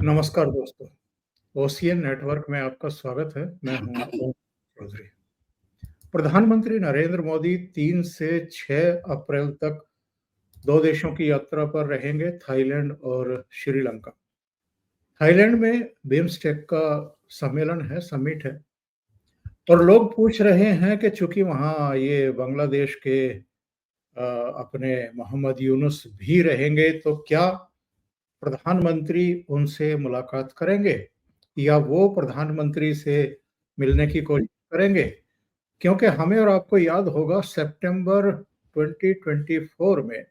नमस्कार दोस्तों, ocean network में आपका स्वागत है। मैं हूं ओम चौधरी। प्रधानमंत्री नरेंद्र मोदी 3 से 6 अप्रैल तक 2 देशों की यात्रा पर रहेंगे, थाईलैंड और श्रीलंका। थाईलैंड में बिम्स्टेक का सम्मेलन है, समिट है और लोग पूछ रहे हैं कि चूंकि वहाँ ये बांग्लादेश के अपने मोहम्मद यूनुस भी रहेंगे, तो क्या प्रधानमंत्री उनसे मुलाकात करेंगे या वो प्रधानमंत्री से मिलने की कोशिश करेंगे? क्योंकि हमें और आपको याद होगा सितंबर 2024 में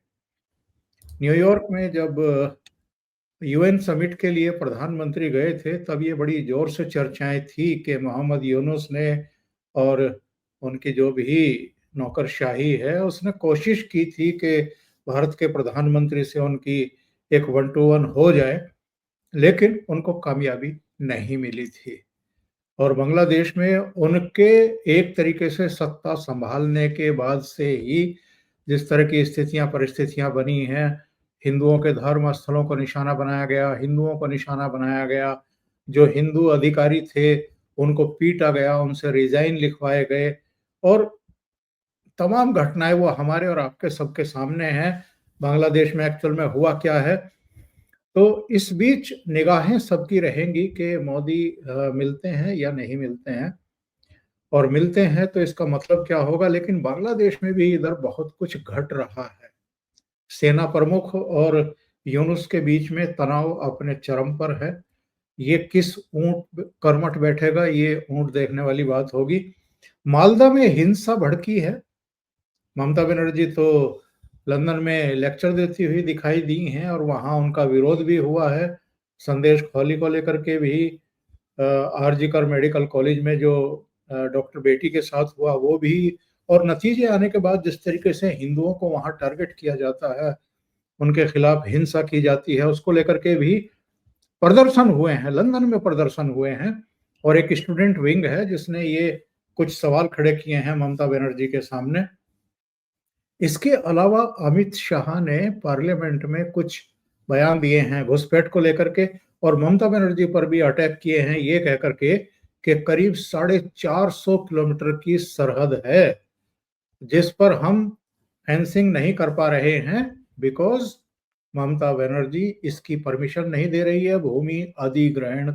न्यूयॉर्क में जब यूएन समिट के लिए प्रधानमंत्री गए थे, तब ये बड़ी जोर से चर्चाएं थी कि मोहम्मद यूनुस ने और उनकी जो भी नौकरशाही है, उसने कोशिश की थी कि भारत के प्रधानमंत्री से उनकी एक वन टू वन हो जाए, लेकिन उनको कामयाबी नहीं मिली थी। और बांग्लादेश में उनके एक तरीके से सत्ता संभालने के बाद से ही जिस तरह की स्थितियां परिस्थितियां बनी हैं, हिंदुओं के धर्म स्थलों को निशाना बनाया गया, हिंदुओं को निशाना बनाया गया, जो हिंदू अधिकारी थे उनको पीटा गया, उनसे रिजाइन लिखवाए गए और तमाम घटनाएं वो हमारे और आपके सबके सामने हैं। बांग्लादेश में एक्चुअल में हुआ क्या है, तो इस बीच निगाहें सबकी रहेंगी कि मोदी मिलते हैं या नहीं मिलते हैं, और मिलते हैं तो इसका मतलब क्या होगा। लेकिन बांग्लादेश में भी इधर बहुत कुछ घट रहा है। सेना प्रमुख और यूनुस के बीच में तनाव अपने चरम पर है। ये किस ऊंट कर्मठ बैठेगा, ये ऊंट देखने वाली बात होगी। मालदा में हिंसा भड़की है। ममता बनर्जी तो लंदन में लेक्चर देती हुई दिखाई दी हैं और वहां उनका विरोध भी हुआ है। संदेश खोली को लेकर के भी आरजी कर मेडिकल कॉलेज में जो डॉक्टर बेटी के साथ हुआ वो भी, और नतीजे आने के बाद जिस तरीके से हिंदुओं को वहां टारगेट किया जाता है, उनके खिलाफ हिंसा की जाती है, उसको लेकर के भी प्रदर्शन हुए हैं। लंदन में प्रदर्शन हुए हैं और एक स्टूडेंट विंग है जिसने ये कुछ सवाल खड़े किए हैं ममता बनर्जी के सामने। इसके अलावा अमित शाह ने पार्लियामेंट में कुछ बयान दिए हैं घुसपैठ को लेकर के, और ममता बनर्जी पर भी अटैक किए हैं ये कह करके कि करीब 450 किलोमीटर की सरहद है जिस पर हम फेंसिंग नहीं कर पा रहे हैं, बिकॉज ममता बनर्जी इसकी परमिशन नहीं दे रही है, भूमि अधिग्रहण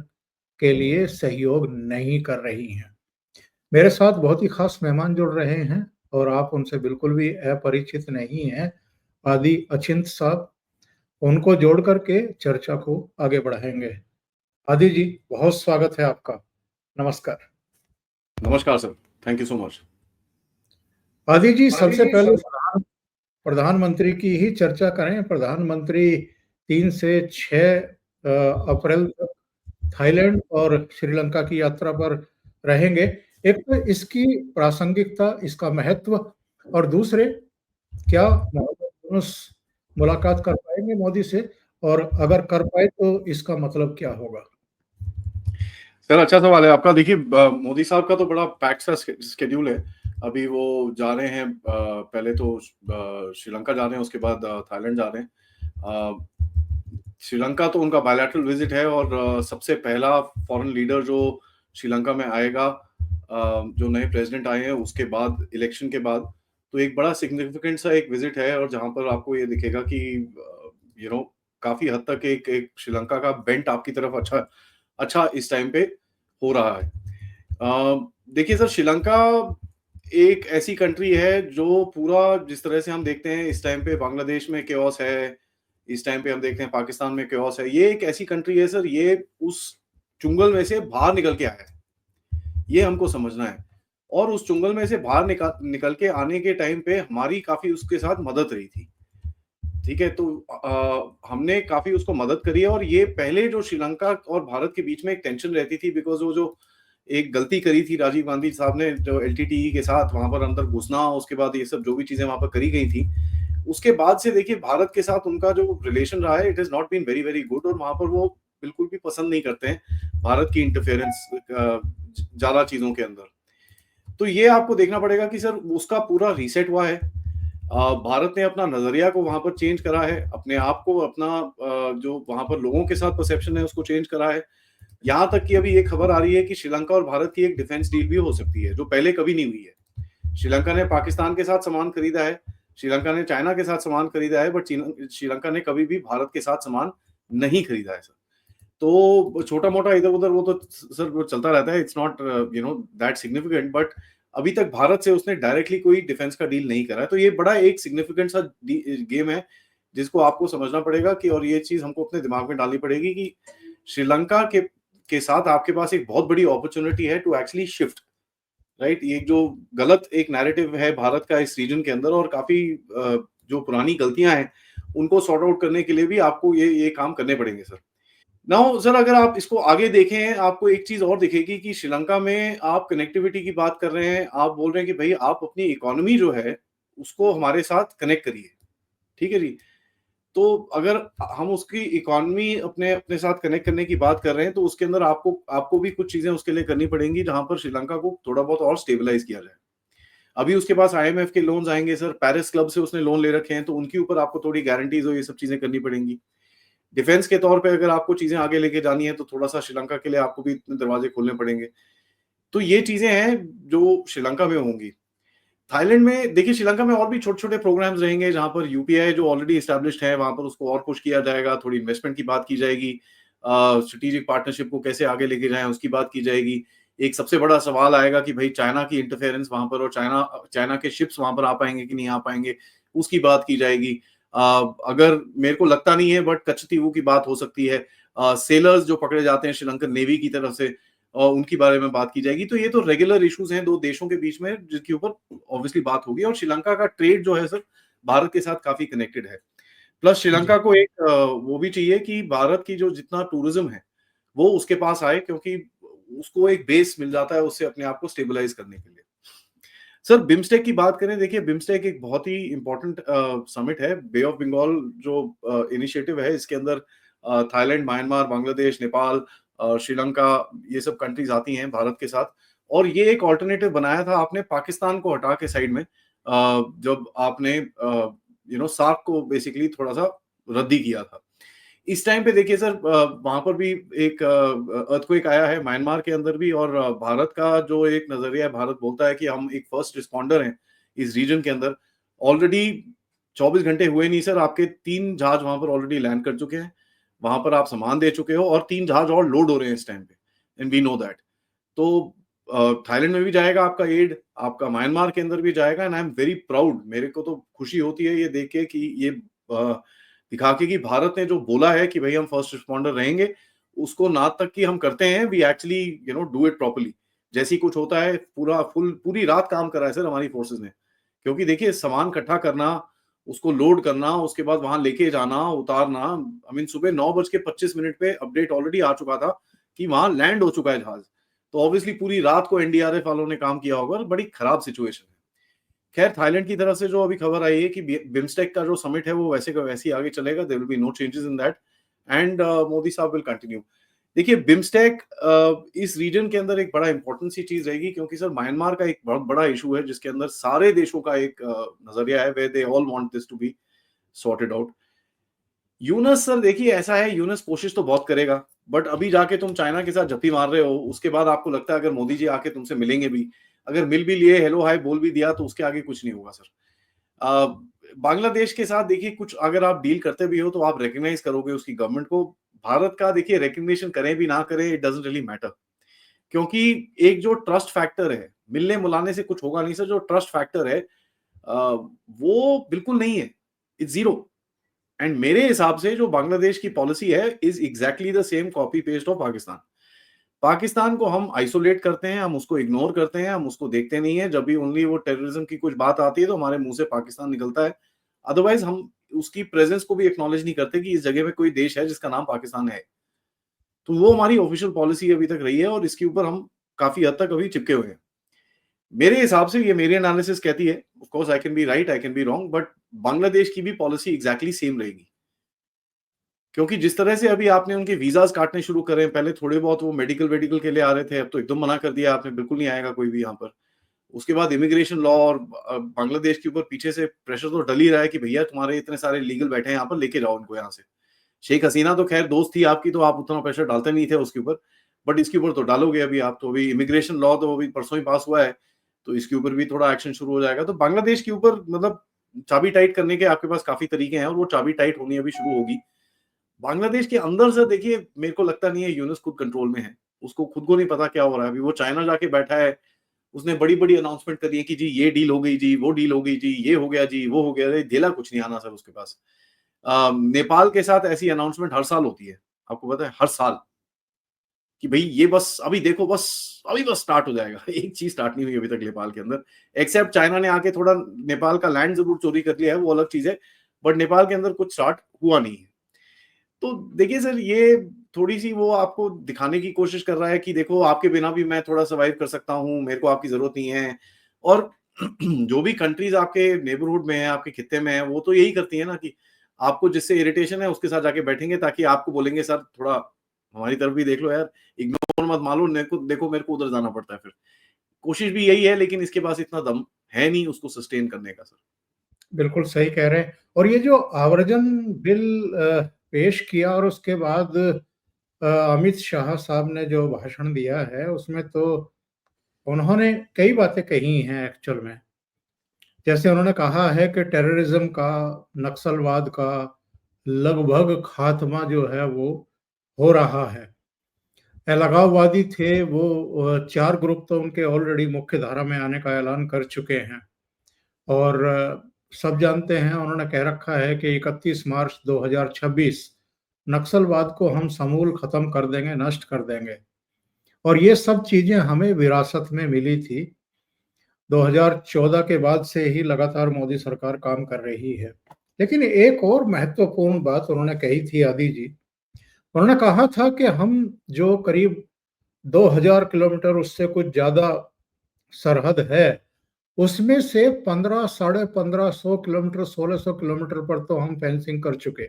के लिए सहयोग नहीं कर रही हैं। मेरे साथ बहुत ही खास मेहमान जुड़ रहे हैं और आप उनसे बिल्कुल भी अपरिचित नहीं हैं। आदि अचिंत साहब, उनको जोड़ करके चर्चा को आगे बढ़ाएंगे। आदि जी, बहुत स्वागत है आपका। नमस्कार। नमस्कार sir, thank you so much. आदि जी, सबसे पहले प्रधानमंत्री की ही चर्चा करें। प्रधानमंत्री 3 से 6 अप्रैल तक थाईलैंड और श्रीलंका की यात्रा पर रहेंगे। एक तो इसकी प्रासंगिकता, इसका महत्व, और दूसरे, क्या मोहम्मद यूनुस मुलाकात कर पाएंगे मोदी से, और अगर कर पाए तो इसका मतलब क्या होगा? सर अच्छा सवाल है आपका। देखिए, मोदी साहब का तो बड़ा पैक्ड सा स्केड्यूल है। अभी वो जा रहे हैं, पहले तो श्रीलंका जा रहे हैं, उसके बाद थाईलैंड जा रहे हैं। श्रीलंका तो उनका बायलैटरल विजिट है और सबसे पहला फॉरेन लीडर जो श्रीलंका में आएगा, जो नए प्रेसिडेंट आए हैं उसके बाद, इलेक्शन के बाद, तो एक बड़ा सिग्निफिकेंट सा एक विजिट है। और जहां पर आपको ये दिखेगा कि काफी हद तक एक श्रीलंका का बेंट आपकी तरफ अच्छा इस टाइम पे हो रहा है। देखिए सर, श्रीलंका एक ऐसी कंट्री है जो पूरा, जिस तरह से हम देखते हैं इस टाइम पे बांग्लादेश में केओस है, इस टाइम पे हम देखते हैं पाकिस्तान में केओस है, ये एक ऐसी कंट्री है सर, ये उस चुंगल में से बाहर निकल के आया है, ये हमको समझना है। और उस चुंगल में से बाहर निकल के आने के टाइम पे हमारी काफी उसके साथ मदद रही थी। ठीक है, तो हमने काफी उसको मदद करी है। और ये पहले जो श्रीलंका और भारत के बीच में एक टेंशन रहती थी, बिकॉज वो जो एक गलती करी थी राजीव गांधी साहब ने, जो एलटीटीई के साथ वहां पर अंदर घुसना, उसके बाद ये सब जो भी चीजें वहां पर करी गई थी, उसके बाद से देखिए भारत के साथ उनका जो रिलेशन रहा है, it is not been very very good. और वहां पर वो बिल्कुल भी पसंद नहीं करते हैं भारत की इंटरफेरेंस ज्यादा चीजों के अंदर। तो ये आपको देखना पड़ेगा कि सर उसका पूरा रीसेट हुआ है। भारत ने अपना नजरिया को वहां पर चेंज करा है, अपने आप को अपना जो वहां पर लोगों के साथ परसेप्शन है उसको चेंज करा है। यहाँ तक कि अभी ये खबर आ रही है कि श्रीलंका और भारत की एक डिफेंस डील भी हो सकती है, जो पहले कभी नहीं हुई है। श्रीलंका ने पाकिस्तान के साथ सामान खरीदा है, श्रीलंका ने चाइना के साथ सामान खरीदा है, बट श्रीलंका ने कभी भी भारत के साथ सामान नहीं खरीदा है सर। तो छोटा मोटा इधर उधर वो तो सर वो चलता रहता है, it's not that significant, but अभी तक भारत से उसने डायरेक्टली कोई डिफेंस का डील नहीं करा है। तो ये बड़ा एक सिग्निफिकेंट सा गेम है जिसको आपको समझना पड़ेगा कि, और ये चीज हमको अपने दिमाग में डालनी पड़ेगी कि श्रीलंका के साथ आपके पास एक बहुत बड़ी अपॉर्चुनिटी है टू एक्चुअली शिफ्ट, राइट। ये जो गलत एक नैरेटिव है भारत का इस रीजन के अंदर, और काफी जो पुरानी गलतियां हैं उनको सॉर्ट आउट करने के लिए भी आपको ये काम करने पड़ेंगे सर। नाउ सर, अगर आप इसको आगे देखें, आपको एक चीज और दिखेगी कि श्रीलंका में आप कनेक्टिविटी की बात कर रहे हैं, आप बोल रहे हैं कि भाई आप अपनी इकोनॉमी जो है उसको हमारे साथ कनेक्ट करिए, ठीक है जी। तो अगर हम उसकी इकोनॉमी अपने अपने साथ कनेक्ट करने की बात कर रहे हैं, तो उसके अंदर आपको आपको भी कुछ चीजें उसके लिए करनी पड़ेंगी, जहां पर श्रीलंका को थोड़ा बहुत और स्टेबलाइज किया जाए। अभी उसके पास आईएमएफ के लोन्स आएंगे सर, पेरिस क्लब से उसने लोन ले रखे हैं, तो उनके ऊपर आपको थोड़ी गारंटीज और ये सब चीजें करनी पड़ेंगी। डिफेंस के तौर पे अगर आपको चीजें आगे लेके जानी है, तो थोड़ा सा श्रीलंका के लिए आपको भी इतने दरवाजे खोलने पड़ेंगे। तो ये चीजें हैं जो श्रीलंका में होंगी। थाईलैंड में देखिए, श्रीलंका में और भी छोटे छोटे प्रोग्राम्स रहेंगे, जहां पर यूपीआई जो ऑलरेडी एस्टेब्लिश्ड है वहां पर उसको और पुश किया जाएगा, थोड़ी इन्वेस्टमेंट की बात की जाएगी, स्ट्रेटेजिक पार्टनरशिप को कैसे आगे लेके जाएं उसकी बात की जाएगी। एक सबसे बड़ा सवाल आएगा कि भाई चाइना की इंटरफेरेंस वहां पर, और चाइना चाइना के शिप्स वहां पर आ पाएंगे कि नहीं आ पाएंगे, उसकी बात की जाएगी। अगर मेरे को लगता नहीं है, बट कच्छतीवू की बात हो सकती है। सेलर्स जो पकड़े जाते हैं श्रीलंकन नेवी की तरफ से, उनकी बारे में बात की जाएगी। तो ये तो रेगुलर इश्यूज हैं दो देशों के बीच में, जिसके ऊपर ऑब्वियसली बात होगी। और श्रीलंका का ट्रेड जो है सर, भारत के साथ काफी कनेक्टेड है। प्लस श्रीलंका को एक वो भी चाहिए कि भारत की जो जितना टूरिज्म है वो उसके पास आए, क्योंकि उसको एक बेस मिल जाता है उससे अपने आप को स्टेबलाइज करने के लिए। सर, बिम्स्टेक की बात करें, देखिए बिम्स्टेक एक बहुत ही इंपॉर्टेंट समिट है। बे ऑफ बंगाल जो इनिशिएटिव है, इसके अंदर थाईलैंड, म्यांमार, बांग्लादेश, नेपाल, श्रीलंका, ये सब कंट्रीज आती हैं भारत के साथ। और ये एक ऑल्टरनेटिव बनाया था आपने पाकिस्तान को हटा के साइड में, जब आपने सार्क को बेसिकली थोड़ा सा रद्दी किया था। इस टाइम पे देखिए सर, वहां पर भी एक अर्थक्वेक आया है म्यांमार के अंदर भी, और भारत का जो एक नजरिया है, भारत बोलता है कि हम एक फर्स्ट रिस्पॉन्डर हैं इस रीजन के अंदर। ऑलरेडी 24 घंटे हुए नहीं सर, आपके 3 जहाज वहां पर ऑलरेडी लैंड कर चुके हैं, वहां पर आप सामान दे चुके हो, और 3 जहाज और लोड हो रहे हैं इस टाइम पे, एंड वी नो दैट। तो थाईलैंड में भी जाएगा आपका एड, आपका म्यांमार के अंदर भी जाएगा, and I am very proud. मेरे को तो खुशी होती है ये देख के कि ये दिखा के कि भारत ने जो बोला है कि भाई हम फर्स्ट रिस्पॉन्डर रहेंगे, उसको ना तक कि हम करते हैं, we actually do it properly. जैसे ही कुछ होता है, पूरी रात काम करा है सर हमारी फोर्सेस ने। क्योंकि देखिए, सामान इकट्ठा करना, उसको लोड करना, उसके बाद वहां लेके जाना, उतारना, आई मीन सुबह 9:25 पे अपडेट ऑलरेडी आ चुका था कि वहां लैंड हो चुका है जहाज। तो ऑब्वियसली पूरी रात को एनडीआरएफ वालों ने काम किया होगा, और बड़ी खराब सिचुएशन है। खैर, थाईलैंड की तरफ से जो अभी खबर आई है कि बिम्स्टेक का जो समिट है वो वैसे का वैसे ही आगे चलेगा, there will be no changes in that, and Modi साहब विल कंटिन्यू। देखिए, बिम्स्टेक इस रीजन के अंदर एक बड़ा इंपॉर्टेंट सी चीज रहेगी, क्योंकि सर म्यांमार का एक बहुत बड़ा इशू है, जिसके अंदर सारे देशों का एक नजरिया है, where they all want this to be sorted out. Yunus sir, देखिए ऐसा है, यूनस कोशिश तो बहुत करेगा, बट अभी जाके तुम चाइना के साथ जप्पी मार रहे हो, उसके बाद आपको लगता है अगर मोदी जी आके तुमसे मिलेंगे भी, अगर मिल भी लिए, हेलो हाय बोल भी दिया, तो उसके आगे कुछ नहीं होगा सर। बांग्लादेश के साथ देखिए, कुछ अगर आप डील करते भी हो तो आप रिकग्नाइज करोगे उसकी गवर्नमेंट को। भारत का देखिए, रिकग्निशन करें भी ना करें, इट डजंट रियली मैटर, क्योंकि एक जो ट्रस्ट फैक्टर है, मिलने मुलाने से कुछ होगा नहीं सर। जो ट्रस्ट फैक्टर है वो बिल्कुल नहीं है, इट्स जीरो। एंड मेरे हिसाब से जो बांग्लादेश की पॉलिसी है is exactly the same copy paste of Pakistan. Pakistan को हम आइसोलेट करते हैं, हम उसको इग्नोर करते हैं, हम उसको देखते नहीं है। जब भी ओनली वो टेररिज्म की कुछ बात आती है तो हमारे मुंह से पाकिस्तान निकलता है। अदरवाइज हम उसकी प्रेजेंस को भी एक्नॉलेज नहीं करते कि इस जगह में कोई देश है जिसका नाम पाकिस्तान है। तो वो हमारी ऑफिशियल पॉलिसी अभी तक रही है, और इसके ऊपर हम काफी हद तक अभी चिपके हुए हैं। मेरे हिसाब से, ये मेरी एनालिसिस कहती है, of course I can be right, I can be wrong, but Bangladesh की भी पॉलिसी एग्जैक्टली सेम रहेगी। क्योंकि जिस तरह से अभी आपने उनके वीजास काटने शुरू करे, पहले थोड़े बहुत वो मेडिकल वेडिकल के लिए आ रहे थे, अब तो एकदम मना कर दिया आपने, बिल्कुल नहीं आएगा कोई भी यहाँ पर। उसके बाद इमिग्रेशन लॉ और बांग्लादेश के ऊपर पीछे से प्रेशर तो डल ही रहा है कि भैया तुम्हारे इतने सारे लीगल बैठे हैं यहाँ पर, लेके जाओ उनको यहाँ से। शेख हसीना तो खैर दोस्त थी आपकी, तो आप उतना प्रेशर डालते नहीं थे उसके ऊपर, बट इसके ऊपर तो डालोगे अभी आप। तो अभी इमिग्रेशन लॉ तो अभी परसों ही पास हुआ है, तो इसके ऊपर भी थोड़ा एक्शन शुरू हो जाएगा। तो बांग्लादेश के ऊपर मतलब चाबी टाइट करने के आपके पास काफी तरीके हैं, और वो चाबी टाइट होनी अभी शुरू होगी। बांग्लादेश के अंदर से देखिए, मेरे को लगता नहीं है यूनुस खुद कंट्रोल में है, उसको खुद को नहीं पता क्या हो रहा है। अभी वो चाइना जाके बैठा है, उसने बड़ी-बड़ी अनाउंसमेंट करी है कि जी ये डील हो गई जी, वो डील हो गई जी, ये हो गया जी, वो हो गया। अरे ढेला कुछ नहीं आना सर उसके पास। नेपाल के साथ ऐसी अनाउंसमेंट हर साल होती है, आपको पता है? हर साल कि भई ये बस अभी देखो, बस अभी बस स्टार्ट हो जाएगा। एक चीज़ स्टार्ट नहीं हुई अभी तक नेपाल के अंदर, एक्सेप्ट चाइना ने आके थोड़ा नेपाल का लैंड ज़रूर चोरी कर लिया है, वो अलग चीज़ है, बट नेपाल के अंदर कुछ स्टार्ट हुआ नहीं है। तो देखिए सर, ये थोड़ी-सी वो आपको दिखाने की कोशिश कर रहा है कि देखो आपके बिना भी मैं थोड़ा सर्वाइव कर सकता हूँ, मेरे को आपकी ज़रूरत नहीं है। और जो भी कंट्रीज़ आपके नेबरहुड में हैं, आपके खित्ते में हैं, वो तो यही करती हैं ना कि आपको जिससे इरिटेशन है उसके साथ जाके बैठेंगे, ताकि आपको बोलेंगे सर थोड़ा हमारी तरफ भी देख लो यार, इग्नोर मत मारो, मेरे को उधर जाना पड़ता है फिर। कोशिश भी यही है, लेकिन इसके पास इतना दम है नहीं उसको सस्टेन करने का सर। बिल्कुल सही कह रहे हैं। और ये जो आव्रजन बिल पेश किया और उसके बाद अमित शाह साहब ने जो भाषण दिया है, उसमें तो उन्होंने कई बातें कही हैं एक्चुअल में। जैसे उन्होंने कहा है कि टेररिज्म का, नक्सलवाद का लगभग खात्मा जो है वो हो रहा है। अलगाववादी थे वो, 4 ग्रुप तो उनके ऑलरेडी मुख्य धारा में आने का ऐलान कर चुके हैं। और सब जानते हैं, उन्होंने कह रखा है कि 31 मार्च 2026 नक्सलवाद को हम समूल खत्म कर देंगे, नष्ट कर देंगे। और ये सब चीजें हमें विरासत में मिली थी। 2014 के बाद से ही लगातार मोदी सरकार काम कर रही है। लेकिन एक और महत्वपूर्ण बात उन्होंने कही थी, आदि जी। उन्होंने कहा था कि हम जो करीब 2000 किलोमीटर, उससे कुछ ज्यादा सरहद है, उसमें से 15, साढ़े 1500 किलोमीटर, 1600 किलोमीटर पर तो हम फेंसिंग कर चुके।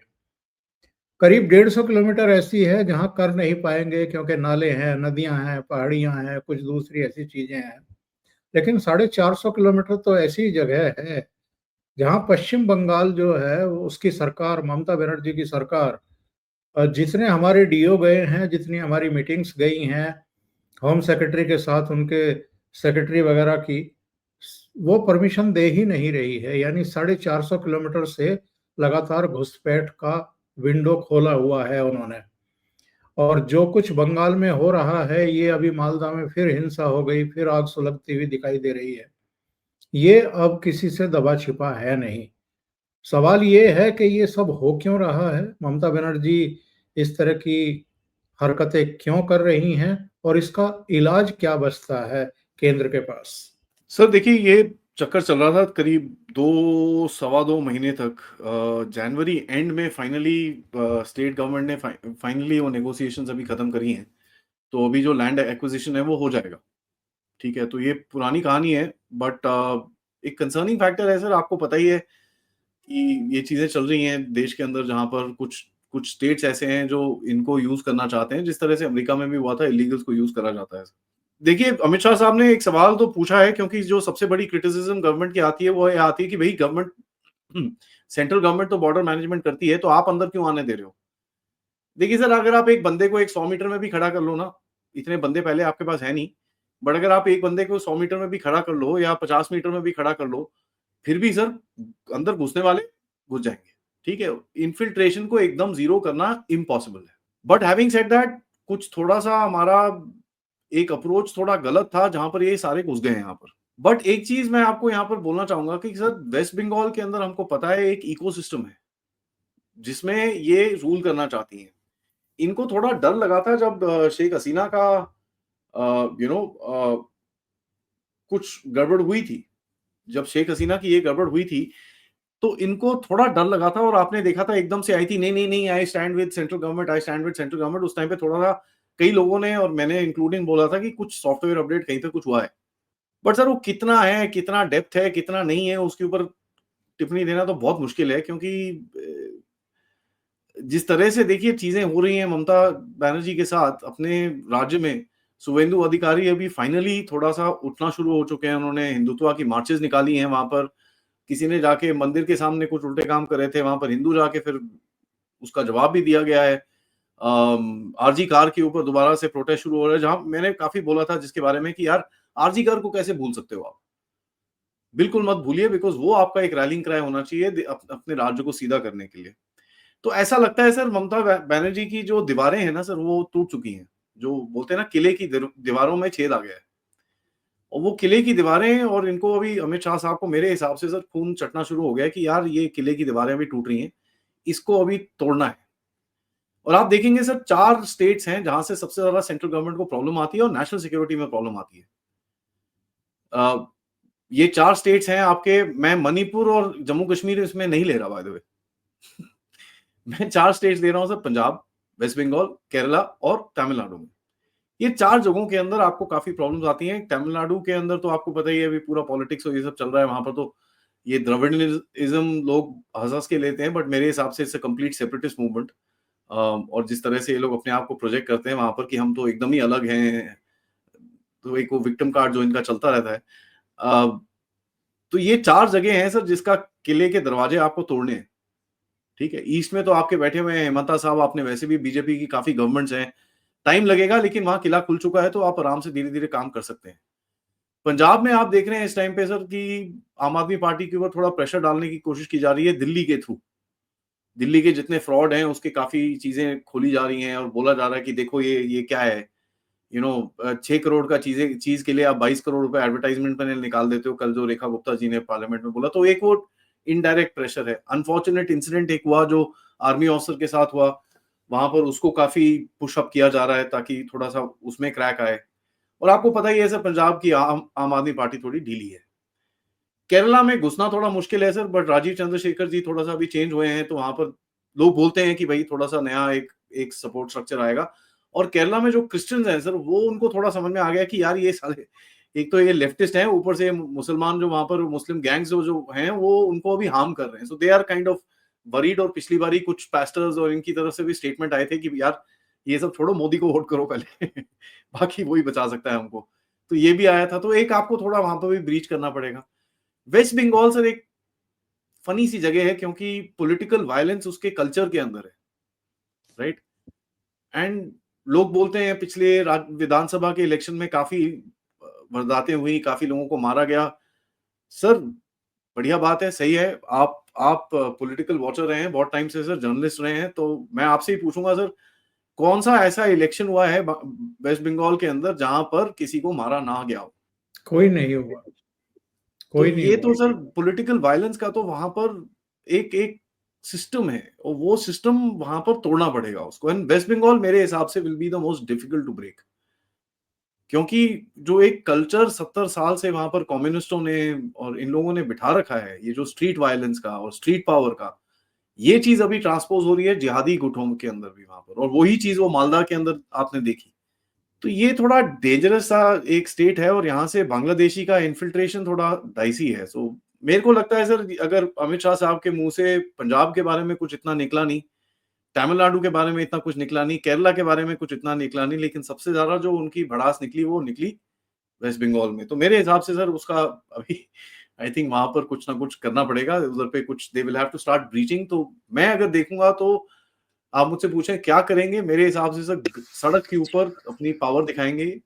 करीब 150 किलोमीटर ऐसी है जहां कर नहीं पाएंगे, क्योंकि नाले हैं, नदियां हैं, पहाड़ियां हैं, कुछ दूसरी ऐसी चीजें हैं। लेकिन 450 किलोमीटर तो ऐसी जगह है जहां पश्चिम बंगाल जो है, उसकी सरकार, ममता बनर्जी की सरकार, जितने हमारे डीओ गए हैं, जितनी हमारी मीटिंग्स गई हैं होम सेक्रेटरी के साथ, उनके सेक्रेटरी वगैरह की, वो परमिशन दे ही नहीं रही है। यानी 450 किलोमीटर से लगातार घुसपैठ का विंडो खोला हुआ है उन्होंने। और जो कुछ बंगाल में हो रहा है, ये अभी मालदा में फिर हिंसा हो गई, फिर आग सुलगती हुई दिखाई दे रही है। ये अब किसी से दबा छिपा है नहीं। सवाल ये है कि ये सब हो क्यों रहा है, ममता बनर्जी इस तरह की हरकतें क्यों कर रही हैं, और इसका इलाज क्या बचता है केंद्र के पास? सर देखिए, ये चक्कर चल रहा था करीब 2 सवा 2 महीने तक। जनवरी एंड में फाइनली स्टेट गवर्नमेंट ने फाइनली वो नेगोशिएशंस अभी खत्म करी हैं। तो अभी जो लैंड एक्विजिशन है वो हो जाएगा। ठीक है, तो ये पुरानी कहानी है, बट एक कंसर्निंग फैक्टर है सर, आपको पता ही है कि ये चीज़ें चल रही हैं देश के अंदर, जहाँ पर कुछ कुछ स्टेट्स ऐसे हैं जो इनको यूज़ करना चाहते हैं, जिस तरह से अमेरिका में भी हुआ था, इल्लीगल्स को यूज़ करा जाता है। देखिए, अमित शाह साहब ने एक सवाल तो पूछा है, क्योंकि जो सबसे बड़ी क्रिटिसिज्म गवर्नमेंट की आती है, वो ये आती है कि भई गवर्नमेंट सेंट्रल गवर्नमेंट तो बॉर्डर मैनेजमेंट करती है, तो आप अंदर क्यों आने दे रहे हो? देखिए सर, अगर आप एक बंदे को एक 100 मीटर में भी खड़ा कर लो ना, इतने बंदे पहले आपके पास है नहीं, बट अगर आप एक बंदे को 100 मीटर में भी खड़ा कर लो या 50 मीटर में भी खड़ा कर लो, फिर भी सर अंदर घुसने वाले घुस जाएँगे, ठीक है? इन्फिल्ट्रेशन को एकदम ज़ीरो करना इम्पॉसिबल है। बट हैविंग सेड दैट, कुछ थोड़ा-सा हमारा एक अप्रोच थोड़ा गलत था, जहाँ पर ये सारे घुस गए हैं यहाँ पर। बट एक चीज़ मैं आपको यहाँ पर बोलना चाहूँगा कि सर, वेस्ट बंगाल के अंदर हमको पता है एक इकोसिस्टम है, जिसमें ये रूल करना चाहती हैं। इनको थोड़ा डर लगा था जब शेख हसीना का कुछ गड़बड़ हुई थी। जब शेख हसीना की ये गड़बड़ हुई थी, तो इनको थोड़ा डर लगा था, और आपने देखा था एकदम से आई थी, नहीं, नहीं, नहीं, I stand with central government, I stand with central government. उस टाइम पे थोड़ा-सा कई लोगों ने, और मैंने इंक्लूडिंग बोला था कि कुछ सॉफ्टवेयर अपडेट कहीं पे कुछ हुआ है। बट सर वो कितना है, कितना डेप्थ है, कितना नहीं है, उसके ऊपर टिप्पणी देना तो बहुत मुश्किल है, क्योंकि जिस तरह से देखिए चीज़ें हो रही हैं ममता बनर्जी के साथ अपने राज्य में, शुभेंदु अधिकारी अभी फाइनली थोड़ा-सा उठना शुरू हो चुके हैं, उन्होंने हिंदुत्व की मार्चेज़ निकाली हैं वहाँ पर। किसी ने जाके मंदिर के सामने कुछ उल्टे काम कर रहे थे, वहाँ पर हिंदू जाके फिर उसका जवाब भी दिया गया है। आरजी कार के ऊपर दोबारा से प्रोटेस्ट शुरू हो रहा है, जहाँ मैंने काफ़ी बोला था जिसके बारे में कि यार आरजी कार को कैसे भूल सकते हो आप? बिल्कुल मत भूलिए, बिकॉज़ वो आपका एक रैलिंग क्राई होना चाहिए अपने राज्य को सीधा करने के लिए। तो ऐसा लगता है सर ममता बनर्जी की जो दीवारें हैं ना सर, वो टूट चुकी हैं। जो बोलते हैं ना किले की दीवारों में छेद आ गया है। और वो किले की दीवारें, और इनको अभी अमित शाह साहब को मेरे हिसाब से सर खून चटना शुरू हो गया है कि यार ये किले की दीवारें अभी टूट रही हैं, इसको अभी तोड़ना है। और आप देखेंगे सर 4 स्टेट्स हैं जहाँ से सबसे ज़्यादा सेंट्रल गवर्नमेंट को प्रॉब्लम आती है और नेशनल सिक्योरिटी में प्रॉब्लम आती है। अ, ये 4 स्टेट्स हैं आपके, मैं मणिपुर और जम्मू कश्मीर इसमें नहीं ले रहा बाय द वे। मैं 4 स्टेट्स ले रहा हूँ सर, पंजाब, वेस्ट बंगाल, केरला और तमिलनाडु में। ये 4 जगहों के अंदर आपको काफ़ी प्रॉब्लम्स आती हैं। तमिलनाडु के अंदर तो आपको पता ही है अभी पूरा पॉलिटिक्स और ये सब चल रहा है, वहाँ पर तो ये द्रविडियनिज़्म लोग हँस-हँस के लेते हैं, बट मेरे हिसाब से it's a complete separatist movement. और जिस तरह से ये लोग अपने आप को प्रोजेक्ट करते हैं वहाँ पर कि हम तो एकदम ही अलग हैं, तो एक वो विक्टिम कार्ड जो इनका चलता रहता है। अ, तो ये 4 जगह हैं सर जिसका किले के दरवाजे आपको तोड़ने हैं, ठीक है? ईस्ट में तो आपके बैठे हुए हैं हेमंता साहब, आपने वैसे भी बीजेपी की काफ़ी गवर्नमेंट्स हैं, टाइम लगेगा लेकिन वहाँ किला खुल चुका है तो आप आराम से धीरे-धीरे काम कर सकते हैं। पंजाब में आप देख रहे हैं इस टाइम पे सर कि आम आदमी पार्टी के ऊपर थोड़ा प्रेशर डालने की कोशिश की जा रही है दिल्ली के थ्रू। दिल्ली के जितने फ्रॉड हैं उसकी काफ़ी चीज़ें खोली जा रही हैं और बोला जा रहा है कि देखो ये क्या है? 6 करोड़ का चीज़ के लिए आप 22 करोड़ रुपए एडवर्टाइज़मेंट में निकाल देते हो, कल जो रेखा गुप्ता जी ने पार्लियामेंट में बोला, तो एक वो इनडायरेक्ट प्रेशर है। अनफॉर्च्यूनेट इंसिडेंट एक हुआ जो आर्मी ऑफिसर के साथ हुआ, वहाँ पर उसको काफ़ी पुश अप किया जा रहा है ताकि थोड़ा-सा उसमें क्रैक आए। और आपको पता ही है सर पंजाब की आम आदमी पार्टी थोड़ी ढीली है। केरला में घुसना थोड़ा मुश्किल है सर, बट राजीव चंद्रशेखर जी थोड़ा-सा अभी चेंज हुए हैं, तो वहाँ पर लोग बोलते हैं कि भई थोड़ा-सा नया एक एक सपोर्ट स्ट्रक्चर आएगा। और केरला में जो क्रिश्चियंस हैं सर, वो उनको थोड़ा समझ में आ गया कि यार ये साले एक तो ये लेफ्टिस्ट हैं, ऊपर से मुसलमान जो वहाँ पर मुस्लिम गैंग्स जो हैं, वो उनको अभी हार्म कर रहे हैं। So they are kind of worried. और पिछली बारी कुछ पास्टर्स और इनकी तरफ से भी स्टेटमेंट आए थे कि यार ये सब छोड़ो, मोदी को वोट करो पहले बाकी वही बचा सकता है हमको। तो ये भी आया था, तो एक आपको थोड़ा वहाँ पे भी ब्रीच करना पड़ेगा। वेस्ट बंगाल सर एक फनी सी जगह है क्योंकि पॉलिटिकल वायलेंस उसके कल्चर के अंदर है, राइट? एंड लोग बोलते हैं पिछले विधानसभा के इलेक्शन में काफी वारदातें हुई, काफी लोगों को मारा गया। सर बढ़िया बात है, सही है। आप पॉलिटिकल वॉचर रहे हैं बहुत टाइम से सर, जर्नलिस्ट रहे हैं, तो मैं आपसे ही पूछूंगा सर, कौन सा ऐसा इलेक्शन हुआ है वेस्ट बंगाल के अंदर जहां पर किसी को मारा ना गया हो? कोई नहीं हुआ, तो कोई नहीं ये तो हुआ। सर पॉलिटिकल वायलेंस का तो वहां पर एक एक सिस्टम है और वो सिस्टम वहां पर तोड़ना पड़ेगा उसको। एंड वेस्ट बंगाल मेरे हिसाब से will be the most difficult to break, क्योंकि जो एक कल्चर 70 साल से वहां पर कम्युनिस्टों ने और इन लोगों ने बिठा रखा है, ये जो स्ट्रीट वायलेंस का और स्ट्रीट पावर का, ये चीज अभी ट्रांसपोज हो रही है जिहादी गुटों के अंदर भी वहां पर, और वही चीज वो मालदा के अंदर आपने देखी। तो ये थोड़ा डेंजरस सा एक स्टेट है और यहाँ से बांग्लादेशी का इन्फिल्ट्रेशन थोड़ा डाइसी है। सो मेरे को लगता है सर, अगर अमित शाह साहब के मुंह से पंजाब के बारे में कुछ इतना निकला नहीं, तमिलनाडु के बारे में इतना कुछ निकला नहीं, केरला के बारे में कुछ इतना निकला नहीं, लेकिन सबसे ज्यादा जो उनकी भड़ास निकली वो निकली वेस्ट बंगाल में। तो मेरे हिसाब से सर उसका अभी आई थिंक वहां पर कुछ ना कुछ करना पड़ेगा, उधर पे कुछ they will have to start breaching. तो मैं अगर देखूंगा तो आप मुझसे पूछें क्या करेंगे, मेरे हिसाब से सर सड़क के ऊपर अपनी पावर दिखाएंगे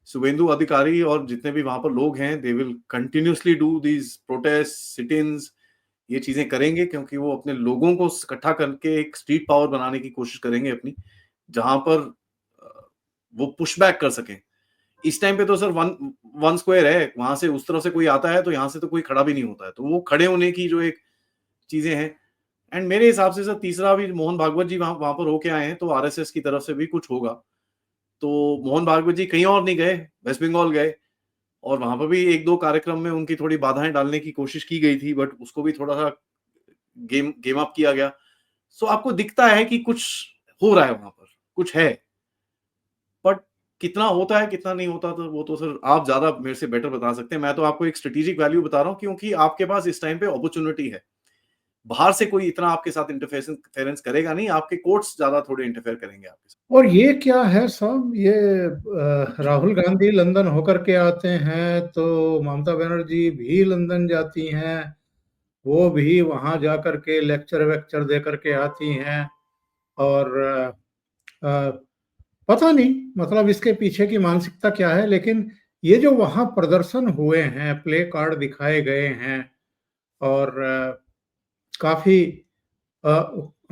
शुभेंदु अधिकारी और जितने भी वहां पर लोग हैं, they will continuously do these protest sit ins, ये चीजें करेंगे क्योंकि वो अपने लोगों को इकट्ठा करके एक स्ट्रीट पावर बनाने की कोशिश करेंगे अपनी, जहां पर वो पुश बैक कर सकें। इस टाइम पे तो सर वन वन स्क्वायर है, वहां से उस तरफ से कोई आता है तो यहाँ से तो कोई खड़ा भी नहीं होता है, तो वो खड़े होने की जो एक चीजें हैं। एंड मेरे हिसाब से सर तीसरा भी मोहन भागवत जी वहां वहां पर होके आए हैं, तो आरएसएस की तरफ से भी कुछ होगा। तो मोहन भागवत जी कहीं और नहीं गए, वेस्ट बंगाल गए, और वहां पर भी एक दो कार्यक्रम में उनकी थोड़ी बाधाएं डालने की कोशिश की गई थी, बट उसको भी थोड़ा सा गेम गेम अप किया गया। सो आपको दिखता है कि कुछ हो रहा है वहां पर, कुछ है, बट कितना होता है कितना नहीं होता तो वो तो सर आप ज्यादा मेरे से बेटर बता सकते हैं। मैं तो आपको एक स्ट्रेटेजिक वैल्यू बता रहा हूँ क्योंकि आपके पास इस टाइम पे अपॉर्चुनिटी है। बाहर से कोई इतना आपके साथ इंटरफेरेंस करेगा नहीं, आपके कोर्ट्स ज्यादा थोड़े इंटरफेयर करेंगे आपके साथ। और ये क्या है साहब, ये राहुल गांधी लंदन होकर के आते हैं तो ममता बनर्जी भी लंदन जाती हैं, वो भी वहां जाकर के लेक्चर वेक्चर दे करके आती हैं। और अ, पता नहीं मतलब इसके पीछे की मानसिकता क्या है, लेकिन ये जो वहां प्रदर्शन हुए हैं, प्ले कार्ड दिखाए गए हैं, और काफी अ,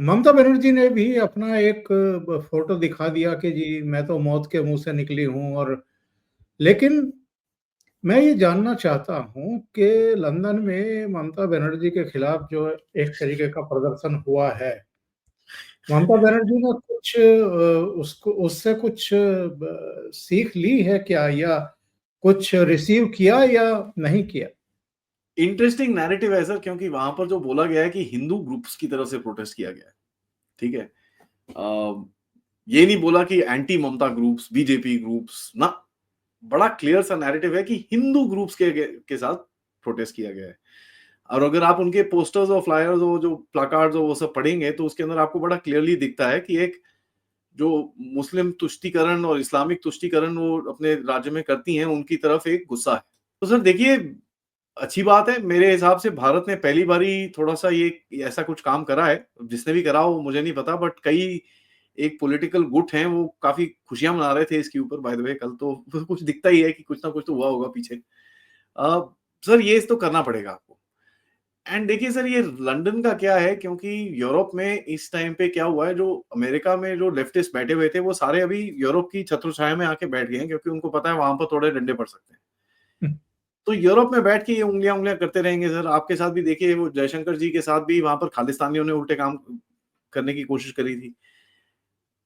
ममता बनर्जी ने भी अपना एक फोटो दिखा दिया कि जी मैं तो मौत के मुंह से निकली हूं। और लेकिन मैं ये जानना चाहता हूं कि लंदन में ममता बनर्जी के खिलाफ जो एक तरीके का प्रदर्शन हुआ है, ममता बनर्जी ने कुछ उसको उससे कुछ सीख ली है क्या, या कुछ रिसीव किया या नहीं किया? इंटरेस्टिंग नैरेटिव है सर, क्योंकि वहां पर जो बोला गया है कि हिंदू ग्रुप्स की तरफ से प्रोटेस्ट किया गया है, ठीक है। ये नहीं बोला कि एंटी ममता ग्रुप्स, बीजेपी ग्रुप्स ना, बड़ा क्लियर सा नैरेटिव है कि हिंदू ग्रुप्स के साथ प्रोटेस्ट किया गया है। और अगर आप उनके पोस्टर्स और फ्लायर्स और जो प्लाकार्ड्स और वो सब पढ़ेंगे तो उसके अंदर आपको बड़ा क्लियरली दिखता है कि एक जो मुस्लिम तुष्टीकरण और इस्लामिक तुष्टीकरण वो अपने राज्य में करती हैं, उनकी तरफ एक गुस्सा है। तो सर देखिए, अच्छी बात है, मेरे हिसाब से भारत ने पहली बारी थोड़ा-सा ये ऐसा कुछ काम करा है। जिसने भी करा हो मुझे नहीं पता, बट कई एक पॉलिटिकल गुट हैं, वो काफ़ी खुशियाँ मना रहे थे इसके ऊपर बाय द वे कल तो कुछ दिखता ही है कि कुछ ना कुछ तो हुआ होगा पीछे। अ, सर ये तो करना पड़ेगा आपको। एंड देखिए सर, ये लंदन का क्या है, क्योंकि यूरोप में इस टाइम पे क्या हुआ है, जो अमेरिका में जो लेफ्टिस्ट बैठे हुए थे, वो सारे अभी यूरोप की छत्रछाया में आके बैठ गए हैं, क्योंकि उनको पता है वहाँ पर थोड़े डंडे पड़ सकते हैं। तो यूरोप में बैठ के ये उँगलियाँ-उँगलियाँ करते रहेंगे सर। आपके साथ भी देखिए, वो जयशंकर जी के साथ भी वहाँ पर खालिस्तानियों ने उल्टे काम करने की कोशिश करी थी।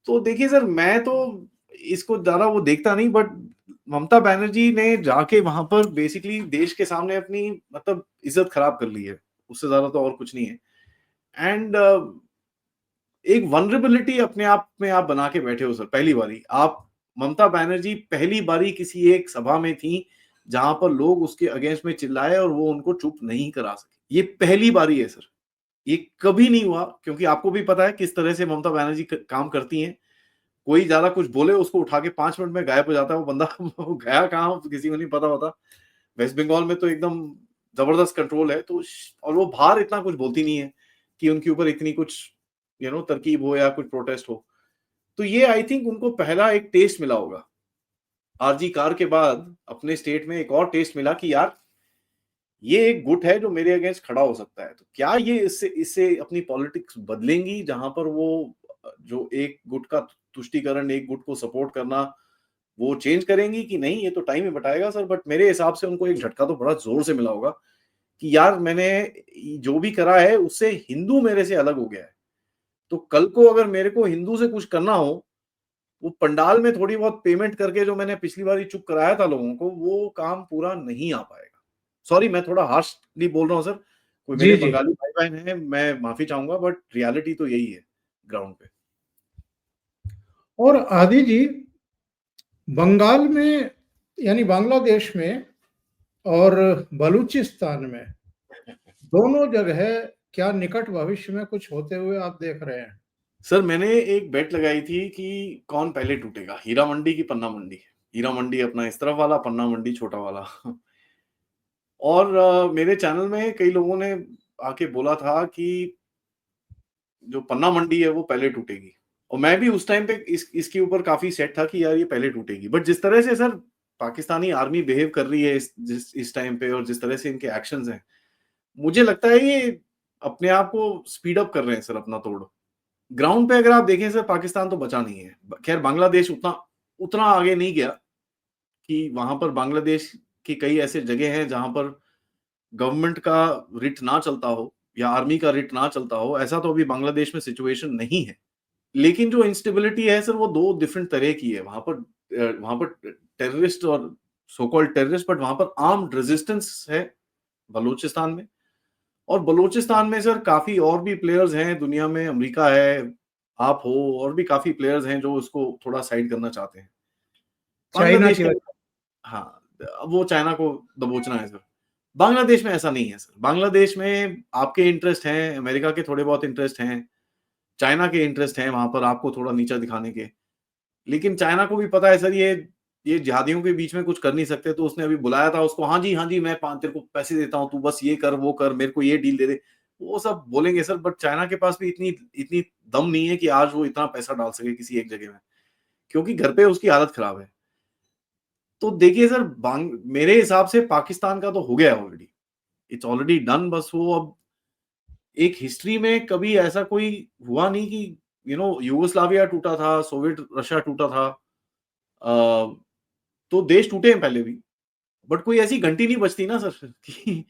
तो देखिए सर, मैं तो इसको ज़्यादा वो देखता नहीं, बट ममता बनर्जी ने जाके वहाँ पर बेसिकली देश के सामने अपनी मतलब इज़्ज़त खराब कर ली है। उससे ज़्यादा तो और कुछ नहीं है। एंड एक वल्नरेबिलिटी अपने आप में आप बना के बैठे हो सर, पहली बारी। आप ममता बनर्जी पहली बारी किसी एक सभा में थी, जहाँ पर लोग उसके अगेंस्ट में चिल्लाए और वो उनको चुप नहीं करा सके। ये पहली बारी है सर। ये कभी नहीं हुआ, क्योंकि आपको भी पता है किस तरह से ममता बनर्जी काम करती हैं। कोई ज्यादा कुछ बोले, उसको उठा के 5 मिनट में गायब हो जाता है वो बंदा वो गया कहाँ किसी को नहीं पता होता। वेस्ट बंगाल में तो एकदम जबरदस्त कंट्रोल है, तो और वो बाहर इतना कुछ बोलती नहीं है कि उनके ऊपर इतनी कुछ तरकीब हो या कुछ प्रोटेस्ट हो। तो ये आई थिंक उनको पहला एक टेस्ट मिला होगा। आरजी कार के बाद अपने स्टेट में एक और टेस्ट मिला कि यार, ये एक गुट है जो मेरे अगेंस्ट खड़ा हो सकता है। तो क्या ये इससे इससे अपनी पॉलिटिक्स बदलेंगी, जहां पर वो जो एक गुट का तुष्टीकरण, एक गुट को सपोर्ट करना, वो चेंज करेंगी कि नहीं, ये तो टाइम ही बताएगा सर। बट मेरे हिसाब से उनको एक झटका तो बड़ा जोर से मिला होगा कि यार, मैंने जो भी करा है उससे हिंदू मेरे से अलग हो गया है। तो कल को अगर मेरे को हिंदू से कुछ करना हो, वो पंडाल में थोड़ी बहुत पेमेंट करके जो मैंने पिछली बार चुप कराया था लोगों को, वो काम पूरा नहीं आ पाएगा। सॉरी, मैं थोड़ा हार्शली बोल रहा हूँ सर। कोई जी मेरे जी। बंगाली भाई-बहन हैं, मैं माफ़ी चाहूँगा, बट रियलिटी तो यही है ग्राउंड पे। और आदि जी, बंगाल में यानी बांग्लादेश में और बलूचिस्तान में, दोनों जगह क्या निकट भविष्य में कुछ होते हुए आप देख रहे हैं? सर मैंने एक बेट लगाई थी कि कौन पहले टूटेगा, हीरा मंडी की पन्ना मंडी। हीरा मंडी अपना इस तरफ वाला, पन्ना मंडी छोटा वाला। और मेरे चैनल में कई लोगों ने आके बोला था कि जो पन्ना मंडी है वो पहले टूटेगी। और मैं भी उस टाइम पे इसके ऊपर काफ़ी सेट था कि यार ये पहले टूटेगी। बट जिस तरह से सर पाकिस्तानी आर्मी बिहेव कर रही है इस टाइम पे, और जिस तरह से इनके एक्शंस हैं, मुझे लगता है ये अपने आप को स्पीड अप कर रहे हैं सर, अपना तोड़। ग्राउंड पे अगर आप देखें सर, पाकिस्तान तो बचा नहीं है। खैर बांग्लादेश उतना उतना आगे नहीं गया कि वहां पर बांग्लादेश की कई ऐसे जगह हैं जहां पर गवर्नमेंट का रिट ना चलता हो या आर्मी का रिट ना चलता हो। ऐसा तो अभी बांग्लादेश में सिचुएशन नहीं है। लेकिन जो इंस्टेबिलिटी है सर, वो 2 डिफरेंट तरह की है। वहां पर टेररिस्ट और सो कॉल्ड टेररिस्ट, बट वहां पर आर्म्ड रेजिस्टेंस है बलूचिस्तान में। और बलूचिस्तान में सर काफ़ी और भी प्लेयर्स हैं दुनिया में, अमेरिका है, आप हो, और भी काफ़ी प्लेयर्स हैं जो उसको थोड़ा साइड करना चाहते हैं। चाइना बांग्लादेश की के वजह। हाँ, अब वो चाइना को दबोचना है सर। बांग्लादेश में ऐसा नहीं है सर। बांग्लादेश में आपके इंटरेस्ट हैं, अमेरिका के थोड़े बहुत इंटरेस्ट हैं, चाइना के इंटरेस्ट हैं वहाँ पर आपको थोड़ा नीचा दिखाने के। लेकिन चाइना को भी पता है सर ये जिहादियों के बीच में कुछ कर नहीं सकते, तो उसने अभी बुलाया था उसको, हाँ जी, मैं तेरे को पैसे देता हूँ, तू बस ये कर, वो कर, मेरे को ये डील दे दे। वो सब बोलेंगे सर, बट चाइना के पास भी इतनी इतनी दम नहीं है कि आज वो इतना पैसा डाल सके किसी एक जगह में, क्योंकि घर पे उसकी हालत खराब है। तो देखिए सर, मेरे हिसाब से पाकिस्तान का तो हो गया ऑलरेडी, इट्स ऑलरेडी डन। बस वो अब एक हिस्ट्री में कभी ऐसा कोई हुआ नहीं कि यूगोस्लाविया टूटा था, सोवियत रशिया टूटा था, अ, तो देश टूटे हैं पहले भी, बट कोई ऐसी घंटी नहीं बजती ना सर कि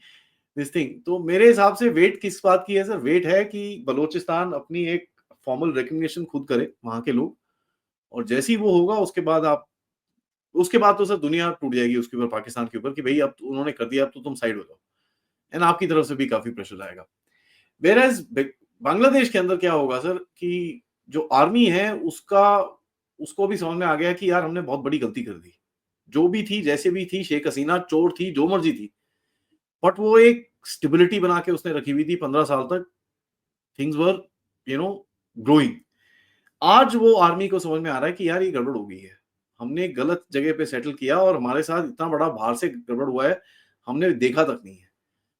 दिस थिंग। तो मेरे हिसाब से वेट किस बात की है सर? वेट है कि बलोचिस्तान अपनी एक फॉर्मल रिकॉग्निशन खुद करे वहां के लोग, और जैसे ही वो होगा उसके बाद तो सर दुनिया टूट जाएगी उसके ऊपर, पाकिस्तान के ऊपर, कि भाई अब उन्होंने कर दिया, अब तो तुम साइड हो जाओ, एंड आपकी तरफ से भी काफी प्रेशर आएगा। वेयरएज बांग्लादेश के अंदर क्या होगा सर कि जो आर्मी है उसको भी समझ में आ गया कि यार हमने बहुत बड़ी गलती कर दी। जो भी थी, जैसे भी थी, शेख हसीना चोर थी, जो मर्जी थी, बट वो एक स्टेबिलिटी बना के उसने रखी हुई थी 15 साल तक। Things were growing. आज वो आर्मी को समझ में आ रहा है कि यार ये गड़बड़ हो गई है, हमने गलत जगह पे सेटल किया और हमारे साथ इतना बड़ा बाहर से गड़बड़ हुआ है, हमने देखा तक नहीं है।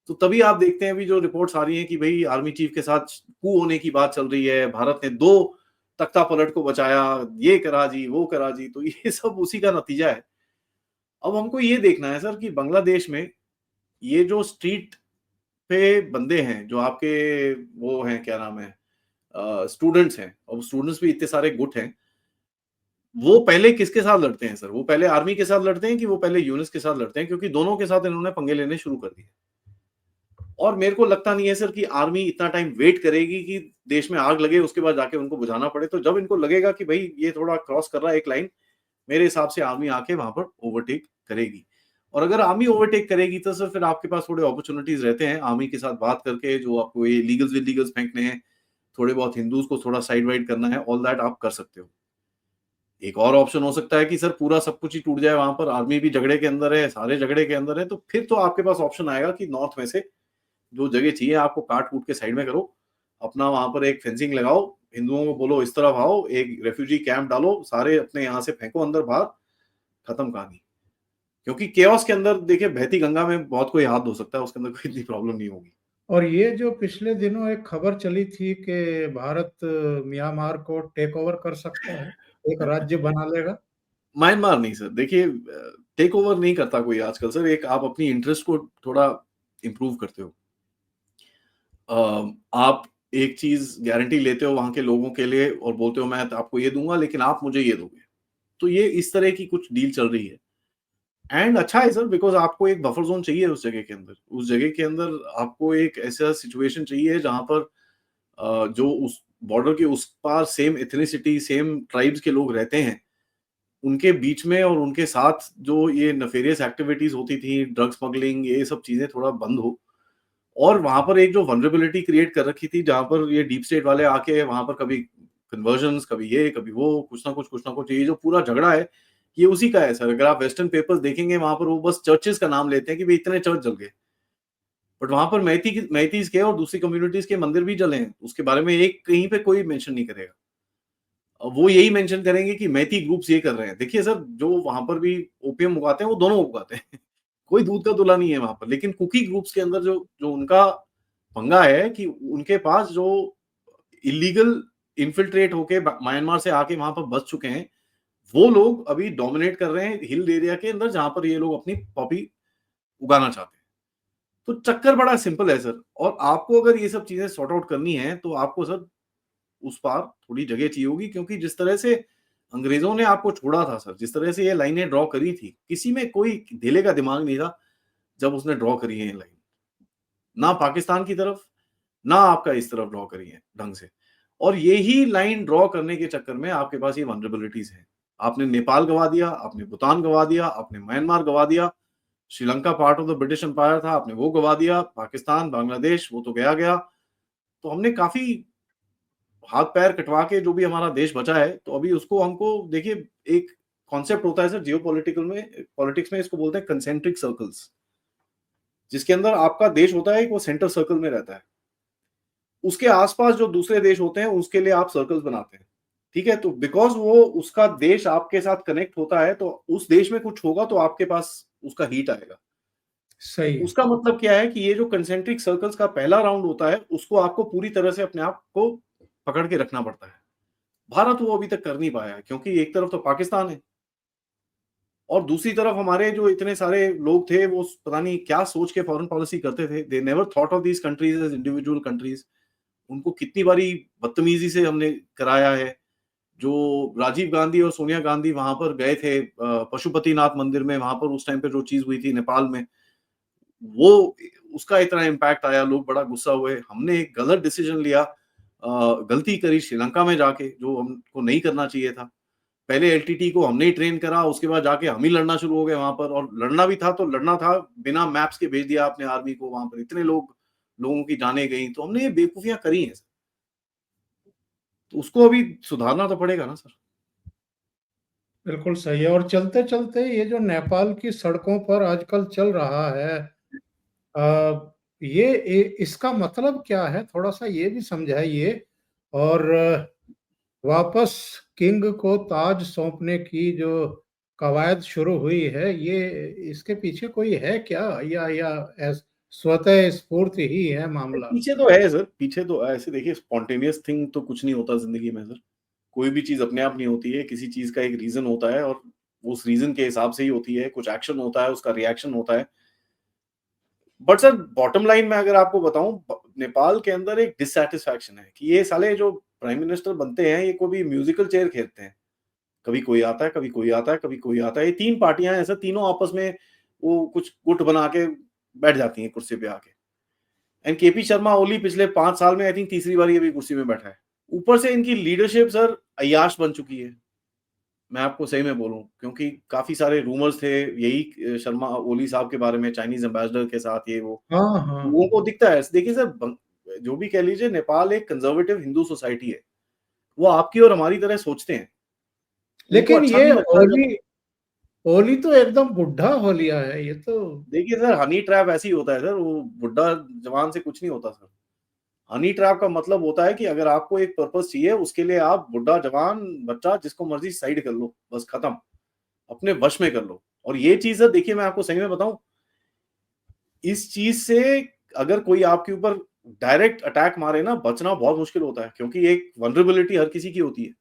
तो तभी आप देखते हैं अभी जो रिपोर्ट्स आ रही हैं कि भाई आर्मी चीफ के साथ कू होने की बात चल रही है, भारत ने 2 तख्ता पलट को बचाया, ये करा जी, वो करा जी, तो ये सब उसी का नतीजा है। अब हमको ये देखना है सर कि बांग्लादेश में ये जो स्ट्रीट पे बंदे हैं, जो आपके वो हैं, क्या नाम है, स्टूडेंट्स हैं, और स्टूडेंट्स भी इतने सारे गुट हैं, वो पहले किसके साथ लड़ते हैं सर? वो पहले आर्मी के साथ लड़ते हैं कि वो पहले यूनिस के साथ लड़ते हैं? क्योंकि दोनों के साथ इन्होंने पंगे लेने शुरू कर दिए। और मेरे को लगता नहीं है सर कि आर्मी इतना टाइम वेट करेगी कि देश में आग लगे उसके बाद जाके उनको बुझाना पड़े। तो जब इनको लगेगा कि भाई ये थोड़ा क्रॉस कर रहा है एक लाइन, मेरे हिसाब से आर्मी आके वहां पर ओवरटेक करेगी। और अगर आर्मी ओवरटेक करेगी तो सर फिर आपके पास थोड़े अपॉर्चुनिटीज रहते हैं आर्मी के साथ बात करके, जो आपको ये लीगल्स विलीगल्स फेंकने हैं, थोड़े बहुत हिंदूज को थोड़ा साइड वाइड करना है, ऑल दैट आप कर सकते हो। एक और ऑप्शन हो सकता है कि सर पूरा सब कुछ ही टूट जाए, वहां पर आर्मी भी झगड़े के अंदर है, सारे झगड़े के अंदर है, तो फिर तो आपके पास ऑप्शन आएगा कि नॉर्थ में से जो जगह चाहिए आपको काट कूट के साइड में करो, अपना वहां पर एक फेंसिंग लगाओ, हिंदुओं को बोलो इस तरफ आओ, एक रेफ्यूजी कैंप डालो, सारे अपने यहाँ से फेंको अंदर बाहर, खत्म कहानी। क्योंकि केओस के अंदर देखिए बहती गंगा में बहुत कोई हाथ धो सकता है, उसके अंदर कोई इतनी प्रॉब्लम नहीं होगी। और ये जो पिछले दिनों एक खबर चली थी कि भारत म्यांमार को टेक ओवर कर सकता है, एक राज्य बना लेगा। म्यांमार नहीं सर, देखिए टेक ओवर नहीं करता कोई आजकल सर, एक आप अपनी इंटरेस्ट को थोड़ा इंप्रूव करते हो। आप एक चीज गारंटी लेते हो वहां के लोगों के लिए और बोलते हो मैं आपको ये दूंगा लेकिन आप मुझे ये दोगे, तो ये इस तरह की कुछ डील चल रही है। एंड अच्छा है सर, बिकॉज आपको एक बफर जोन चाहिए उस जगह के अंदर, उस जगह के अंदर आपको एक ऐसा सिचुएशन चाहिए जहां पर जो उस बॉर्डर के उस पार सेम एथनिसिटी, सेम ट्राइब्स के लोग रहते हैं, उनके बीच में और उनके साथ जो ये नफेरियस एक्टिविटीज होती थी, ड्रग स्मगलिंग, ये सब चीजें थोड़ा बंद हो। और वहां पर एक जो वनरेबिलिटी क्रिएट कर रखी थी, जहां पर ये डीप स्टेट वाले आके वहां पर कभी कन्वर्जन्स, कभी ये कभी वो, कुछ ना कुछ, ये जो पूरा झगड़ा है ये उसी का है सर। अगर आप वेस्टर्न पेपर्स देखेंगे वहां पर वो बस चर्चेस का नाम लेते हैं कि भाई इतने चर्च जल गए, बट वहां पर मैथीज के और दूसरी कम्युनिटीज के मंदिर भी जले हैं, उसके बारे में एक कहीं पे कोई मेंशन नहीं करेगा। वो यही मेंशन करेंगे कि मैथी ग्रुप्स ये कर रहे हैं। देखिए सर, जो वहां पर भी ओपियम उगाते हैं वो दोनों उगाते हैं कोई दूध का दूल्हा नहीं है वहां पर, लेकिन कुकी ग्रुप्स के अंदर जो जो उनका पंगा है कि उनके पास जो इलीगल इन्फिल्ट्रेट होके म्यांमार से आके वहां पर बस चुके हैं, वो लोग अभी डोमिनेट कर रहे हैं हिल एरिया के अंदर, जहां पर ये लोग अपनी पॉपी उगाना चाहते हैं। तो चक्कर बड़ा सिंपल है सर, और आपको अगर ये सब चीजें सॉर्ट आउट करनी है तो आपको सर उस पार थोड़ी जगह चाहिए होगी, क्योंकि जिस तरह से अंग्रेजों ने आपको छोड़ा था सर, जिस तरह से ये लाइनें ड्रॉ करी थी, किसी में कोई ढीले का दिमाग नहीं था जब उसने ड्रॉ करी है ये लाइन, ना पाकिस्तान की तरफ, ना आपका इस तरफ ड्रॉ करी है ढंग से। और यही लाइन ड्रॉ करने के चक्कर में आपके पास ये वनरेबिलिटीज हैं। आपने नेपाल गवा दिया, आपने भूटान गवा दिया, आपने म्यांमार गवा दिया, Sri Lanka part of the British Empire था, आपने वो गवा दिया, पाकिस्तान, बांग्लादेश, वो तो गया गया। तो हमने काफी हाथ पैर कटवा के जो भी हमारा देश बचा है, तो अभी उसको हमको देखिए, एक कॉन्सेप्ट होता है सर जियो पॉलिटिकल में, पॉलिटिक्स में इसको बोलते हैं कंसेंट्रिक सर्कल्स। जिसके अंदर आपका देश होता है वो सेंटर सर्कल में रहता है। उसके आस-पास जो दूसरे देश होते हैं उसके लिए आप सर्कल्स बनाते हैं। ठीक है? तो बिकॉज़ वो उसका देश आपके साथ कनेक्ट होता है तो उस देश में कुछ होगा तो आपके पास उसका हीट आएगा। तो सही है। उसका मतलब क्या है कि ये जो कंसेंट्रिक सर्कल्स का पहला राउंड होता है, उसको आपको पूरी तरह से अपने आप को पकड़ के रखना पड़ता है। भारत वो अभी तक कर नहीं पाया है क्योंकि एक तरफ तो पाकिस्तान है और दूसरी तरफ हमारे जो इतने सारे लोग थे वो पता नहीं क्या सोच के फॉरेन पॉलिसी करते थे। They never thought of these countries as individual countries. उनको कितनी बारी बदतमीज़ी से हमने कराया है। जो राजीव गांधी और सोनिया गांधी वहाँ पर गए थे पशुपतिनाथ मंदिर में, वहाँ पर उस टाइम पे जो चीज़ हुई थी नेपाल में, वो उसका इतना इम्पैक्ट आया, लोग बड़ा गुस्सा हुए। हमने एक गलत डिसीजन लिया, गलती करी श्रीलंका में जाके, जो हमको नहीं करना चाहिए था। पहले एलटीटी को हमने ही ट्रेन करा, उसके बाद जाके हम ही लड़ना शुरू हो गए वहाँ पर और लड़ना भी था तो लड़ना था, बिना मैप्स के भेज दिया आपने आर्मी को वहाँ पर, इतने लोगों की जानें गईं, तो हमने ये बेवकूफ़ियाँ करी हैं। तो उसको अभी सुधारना तो पड़ेगा ना सर। बिल्कुल सही है। और चलते-चलते ये जो नेपाल की सड़कों पर आजकल चल रहा है, ये इसका मतलब क्या है? थोड़ा-सा ये भी समझाइए। और वापस किंग को ताज सौंपने की जो कवायद शुरू हुई है, ये इसके पीछे कोई है क्या? या स्वतः स्फूर्त ही है मामला? पीछे तो है सर, पीछे तो ऐसे देखिए स्पॉन्टेनियस थिंग तो कुछ नहीं होता ज़िंदगी में सर। कोई भी चीज़ अपने आप नहीं होती है, किसी चीज़ का एक रीज़न होता है और उस रीज़न के हिसाब से ही होती है, कुछ एक्शन होता है, उसका रिएक्शन होता है। बट सर बॉटम लाइन में अगर आपको बताऊँ नेपाल के अंदर एक डिससैटिस्फैक्शन है कि ये साले जो प्राइम मिनिस्टर बनते हैं, ये कोई म्यूज़िकल चेयर खेलते हैं। कभी कोई आता है, कभी कोई आता है, कभी कोई आता है। ये 3 पार्टियाँ हैं सर, तीनों आपस में वो कुछ गुट बना के बैठ जाती हैं कुर्सी पे आके। एंड केपी शर्मा ओली पिछले 5 साल में आई थिंक तीसरी बार ये भी कुर्सी में बैठा है। ऊपर से इनकी लीडरशिप सर अय्याश बन चुकी है। मैं आपको सही में बोलूँ क्योंकि काफ़ी सारे रूमर्स थे यही शर्मा ओली साहब के बारे में चाइनीज़ एम्बेसडर के साथ ये वो। हाँ, हाँ। लोगों को दिखता है। देखिए सर जो भी कह लीजिए नेपाल एक कंज़र्वेटिव हिंदू सोसाइटी है। वो आपकी और हमारी तरह सोचते हैं। उनको लेकिन अच्छा ये नहीं लगता जब होली तो एकदम बुड्ढा होलिया है, ये तो। देखिए सर हनी ट्रैप ऐसे ही होता है सर, वो बुड्ढा जवान से कुछ नहीं होता सर। हनी ट्रैप का मतलब होता है कि अगर आपको एक पर्पस चाहिए उसके लिए आप बुड्ढा, जवान, बच्चा जिसको मर्ज़ी साइड कर लो, बस खत्म। अपने वश में कर लो। और ये चीज़ है देखिए मैं आपको सही में बताऊँ, इस चीज़ से अगर कोई आपके ऊपर डायरेक्ट अटैक मारे ना, बचना बहुत मुश्किल होता है क्योंकि एक वल्नरेबिलिटी हर किसी की होती है।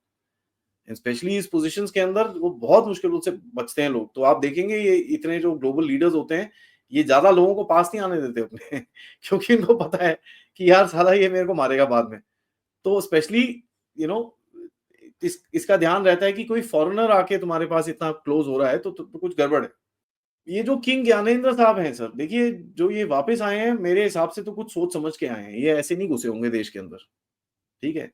स्पेशली इस पोज़ीशंस के अंदर वो बहुत मुश्किल से बचते हैं लोग। तो आप देखेंगे ये इतने जो ग्लोबल लीडर्स होते हैं, ये ज़्यादा लोगों को पास नहीं आने देते अपने क्योंकि इनको पता है कि यार साला ये मेरे को मारेगा बाद में। तो स्पेशली यू नो इसका ध्यान रहता है कि कोई फॉरेनर आके तुम्हारे पास इतना क्लोज़ हो रहा है तो कुछ गड़बड़ है। ये जो किंग ज्ञानेंद्र साहब हैं सर, देखिए जो ये वापस आए हैं मेरे हिसाब से तो कुछ सोच समझ के आए हैं। ये ऐसे नहीं घुसे होंगे देश के अंदर, ठीक है?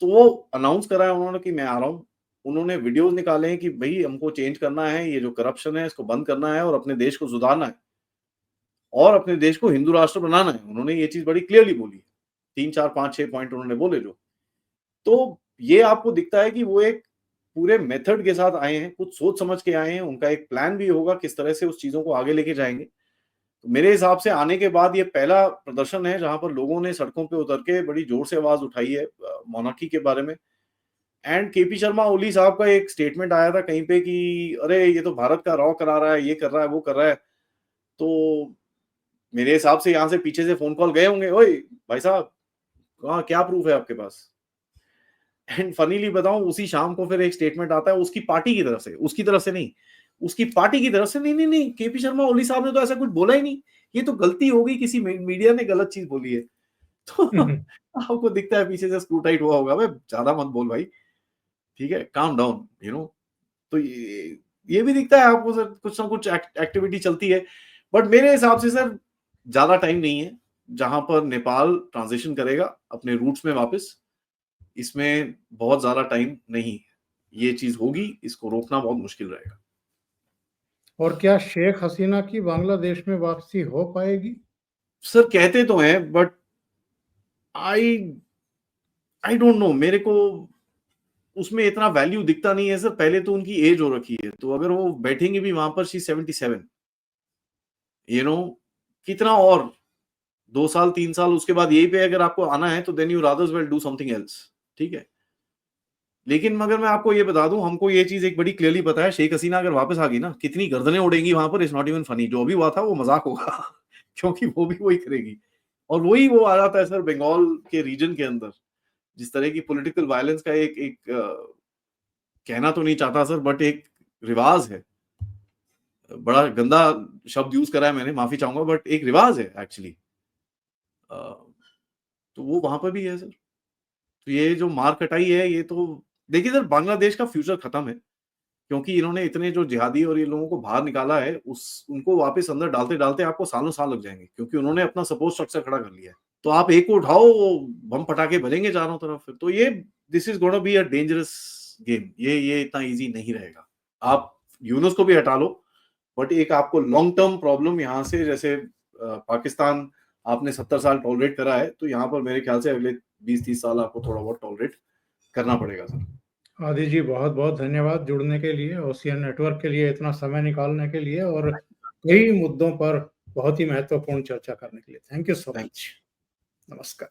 तो वो अनाउंस करा है उन्होंने कि मैं आ रहा हूँ। उन्होंने वीडियोज़ निकाले हैं कि भई हमको चेंज करना है, ये जो करप्शन है इसको बंद करना है और अपने देश को सुधारना है और अपने देश को हिंदू राष्ट्र बनाना है। उन्होंने ये चीज़ बड़ी क्लियरली बोली है। 3, 4, 5, 6 पॉइंट उन्होंने बोले जो। तो ये आपको दिखता है कि वो एक पूरे मेथड के साथ आए हैं, कुछ सोच समझ के आए हैं, उनका एक प्लान भी होगा किस तरह से उस चीज़ों को आगे लेके जाएँगे। तो मेरे हिसाब से आने के बाद ये पहला प्रदर्शन है जहाँ पर लोगों ने सड़कों पे उतर के बड़ी ज़ोर से आवाज़ उठाई है मोनार्की के बारे में। एंड केपी शर्मा ओली साहब का एक स्टेटमेंट आया था कहीं पे कि अरे! ये तो भारत का रॉ करा रहा है, ये कर रहा है, वो कर रहा है। तो मेरे हिसाब से यहाँ से पीछे से फ़ोन कॉल गए होंगे, "ओए! भाई साहब, कहाँ क्या प्रूफ़ है आपके पास?" एंड फनीली बताऊँ उसी शाम को फिर एक स्टेटमेंट आता है उसकी पार्टी की तरफ से, उसकी तरफ से नहीं, उसकी पार्टी की तरफ से नहीं, नहीं, नहीं, केपी शर्मा ओली साहब ने तो ऐसा कुछ बोला ही नहीं। ये तो गलती हो गई किसी मीडिया ने गलत चीज़ बोली है। तो हुँ, हुँ। आपको दिखता है पीछे से स्क्रू टाइट हुआ होगा, "बे ज़्यादा मत बोल भाई, ठीक है? काम डाउन" तो ये भी दिखता है आपको सर कुछ ना कुछ एक्टिविटी चलती है। बट मेरे हिसाब से सर ज़्यादा टाइम नहीं है, जहाँ पर नेपाल ट्रांज़िशन करेगा अपने रूट्स में वापस। इसमें बहुत ज़्यादा टाइम नहीं है। ये चीज़ होगी, इसको रोकना बहुत मुश्किल रहेगा। और क्या शेख हसीना की बांग्लादेश में वापसी हो पाएगी? सर कहते तो हैं but I I don't know मेरे को उसमें इतना वैल्यू दिखता नहीं है सर। पहले तो उनकी एज हो रखी है, तो अगर वो बैठेंगे भी वहाँ पर शी इज़ 77 यू नो कितना और 2 साल 3 साल उसके बाद यही पे अगर आपको आना है तो then you rather well do something else, ठीक है। लेकिन मगर मैं आपको ये बता दूं, हमको ये चीज एक बड़ी क्लियरली पता है, शेख हसीना अगर वापस आ गई ना, कितनी गर्दनें उड़ेंगी वहां पर, इट्स नॉट इवन फनी। जो अभी हुआ था वो मजाक होगा क्योंकि वो भी वही करेगी। और वही वो आ जाता है सर बंगाल के रीजन के अंदर, जिस तरह की पॉलिटिकल वायलेंस का एक कहना तो नहीं चाहता सर, बट एक रिवाज है, बड़ा गंदा शब्द यूज करा है मैंने, माफी चाहूंगा, बट एक रिवाज है एक्चुअली। तो वो वहां पर भी है सर। तो ये जो मार कटाई है, ये तो देखिए सर, बांग्लादेश का फ्यूचर खत्म है, क्योंकि इन्होंने इतने जो जिहादी और ये लोगों को बाहर निकाला है, उस उनको वापस अंदर डालते डालते आपको सालों साल लग जाएंगे, क्योंकि उन्होंने अपना सपोर्ट स्ट्रक्चर खड़ा कर लिया है। तो आप एक को उठाओ, वो बम पटाखे भरेंगे चारों तरफ, तो ये this is gonna be a dangerous game. ये इतना इजी नहीं रहेगा। आप यूनुस को भी हटा लो, बट एक आपको लॉन्ग टर्म प्रॉब्लम यहाँ से, जैसे पाकिस्तान आपने 70 साल टॉलरेट करा है, तो यहाँ पर मेरे ख्याल से अगले 20-30 साल आपको थोड़ा बहुत टॉलरेट करना पड़ेगा सर। आदि जी, बहुत बहुत धन्यवाद जुड़ने के लिए, ओशियन नेटवर्क के लिए इतना समय निकालने के लिए, और कई मुद्दों पर बहुत ही महत्वपूर्ण चर्चा करने के लिए। Thank you so much. नमस्कार।